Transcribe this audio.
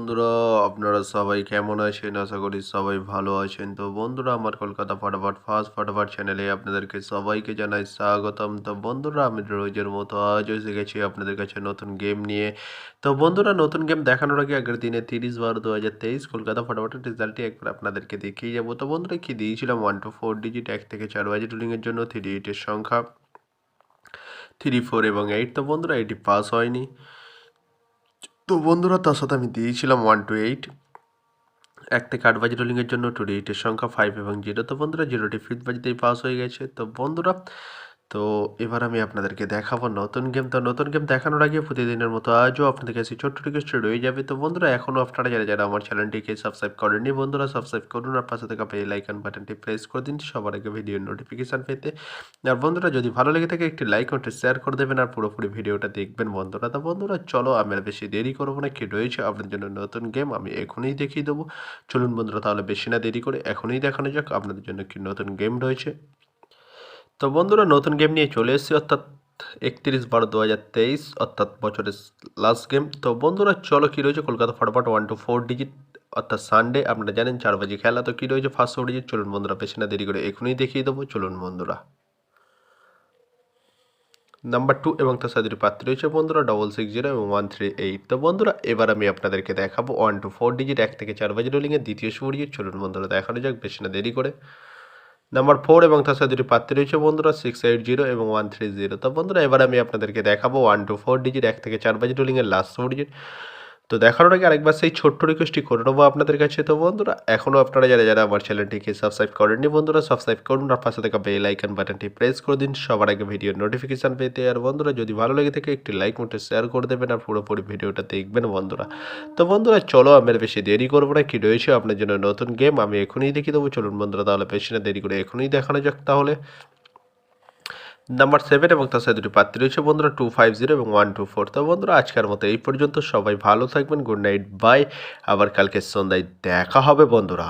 বন্ধুরা, আপনারা সবাই কেমন আছেন? আশা করি সবাই ভালো আছেন। তো বন্ধুরা, আমার কলকাতা ফটাফট ফার্স্ট ফটাফট চ্যানেলে আপনাদেরকে সবাইকে জানাই স্বাগতম। তো বন্ধুরা, আমি রোজের মতো আজও এসে গেছি আপনাদের কাছে নতুন গেম নিয়ে। তো বন্ধুরা, নতুন গেম দেখানোর আগে আগের দিনে 30/12/2023 কলকাতা ফটাফটের রেজাল্টটি একবার আপনাদেরকে দেখিয়ে যাবো। তো বন্ধুরা, কি দিয়েছিলাম 1 to 4 ডিজিট 1 থেকে 4 বাজে রুলিংয়ের জন্য 38 এর সংখ্যা 3, 4 এবং 8। তো বন্ধুরা, এটি পাস হয়নি। তো বন্ধুরা, তার সাথে আমি দিয়েছিলাম 1 to 8 1 থেকে 8 বাজি রোলিংয়ের জন্য 28 এর সংখ্যা 5 এবং 0। তো বন্ধুরা, 0টি ফিফথ বাজিতেই পাস হয়ে গেছে। তো বন্ধুরা, তো এবার আমি আপনাদেরকে দেখাবো নতুন গেম। তো নতুন গেম দেখানোর আগে প্রতিদিনের মতো আজও আপনাদের কাছে ছোট্ট রিকোয়েস্ট রয়ে যাবে। তো বন্ধুরা, এখনও আপনারা যারা আমার চ্যানেলটিকে সাবস্ক্রাইব করেননি, বন্ধুরা সাবস্ক্রাইব করুন আর পাশে থাকা বেল আইকন বাটনটি প্রেস করে দিন সবার আগে ভিডিওর নোটিফিকেশান পেতে। আর বন্ধুরা, যদি ভালো লেগে থাকে একটি লাইক ও শেয়ার করে দেবেন আর পুরোপুরি ভিডিওটা দেখবেন বন্ধুরা। তো বন্ধুরা, চলো আমি আর বেশি দেরি করবো না, কি রয়েছে আপনাদের জন্য নতুন গেম আমি এখনই দেখিয়ে দেবো। চলুন বন্ধুরা, তাহলে বেশি না দেরি করে এখনই দেখানো যাক আপনাদের জন্য কি নতুন গেম রয়েছে। তো বন্ধুরা, নতুন গেম নিয়ে চলে এসেছি, অর্থাৎ 31/12/2023, অর্থাৎ বছরের লাস্ট গেম। তো বন্ধুরা, চলো কী রয়েছে কলকাতা ফটাফট 1 to 4 ডিজিট, অর্থাৎ সানডে আপনারা জানেন 4 বাজে খেলা। তো কী রয়েছে ফার্স্ট 4 ডিজিট, চলুন বন্ধুরা বেশি না দেরি করে এখনই দেখিয়ে দেবো। চলুন বন্ধুরা, নাম্বার 2 এবং তার সাথে দুটি প্রার্থী রয়েছে বন্ধুরা 660 এবং 138। তো বন্ধুরা, এবার আমি আপনাদেরকে দেখাবো 1 to 4 ডিজিট 1 থেকে 4 বাজে রোলিংয়ের দ্বিতীয় শুভ ডিজিট। চলুন বন্ধুরা দেখানো যাক বেশি না দেরি করে। নাম্বার 4 এবং তার সাথে দুটি প্রার্থী রয়েছে বন্ধুরা 680 এবং 130। তো বন্ধুরা, এবার আমি আপনাদেরকে দেখাবো 1 to 4 ডিজিট 1 থেকে 4 বাজে রোলিংয়ের লাস্ট 4 ডিজিট। তো দেখানোর আগে আরেকবার সেই ছোট্ট রিকোয়েস্টটি করে নেবো আপনাদের কাছে। তো বন্ধুরা, এখনও আপনারা যারা আমার চ্যানেলটিকে সাবস্ক্রাইব করেননি, বন্ধুরা সাবস্ক্রাইব করুন আর পাশে থাকা বেল আইকন বাটনটি প্রেস করে দিন সবার আগে ভিডিওর নোটিফিকেশান পেতে। আর বন্ধুরা, যদি ভালো লেগে থাকে একটি লাইক মতো শেয়ার করে দেবেন আর পুরোপুরি ভিডিওটা দেখবেন বন্ধুরা। তো বন্ধুরা, চলো আমি আর বেশি দেরি করবো না, কি রয়েছে আপনার জন্য নতুন গেম আমি এখনই দেখিয়ে দেবো। চলুন বন্ধুরা, তাহলে বেশি না দেরি করে এখনই দেখানো যাক। তাহলে নাম্বার 7 এবং তার সাথে দুটি প্রার্থী রয়েছে বন্ধুরা 250 এবং 124। তো বন্ধুরা, আজকের মতো এই পর্যন্ত। সবাই ভালো থাকবেন, গুড নাইট, বাই। আবার কালকে সন্ধ্যায় দেখা হবে বন্ধুরা।